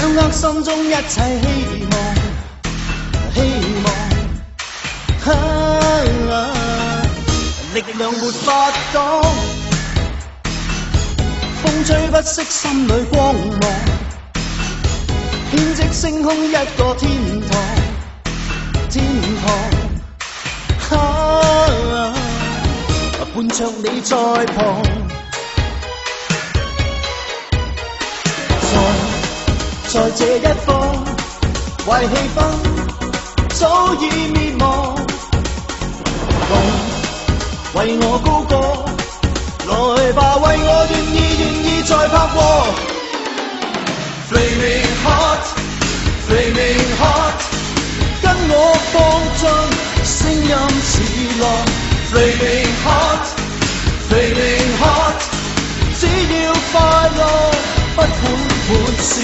掌握心中一切希望，希望，力量沒法擋，風吹不息心裏光芒，編織星空一個天堂，天堂，伴着你在旁。在這一方，壞氣氛早已滅亡，為我高歌，來吧，為我願意再拍和。Flaming hot, flaming hot， 跟我放進聲音似浪。Flaming hot, flaming hot， 只要快樂，不管沒事。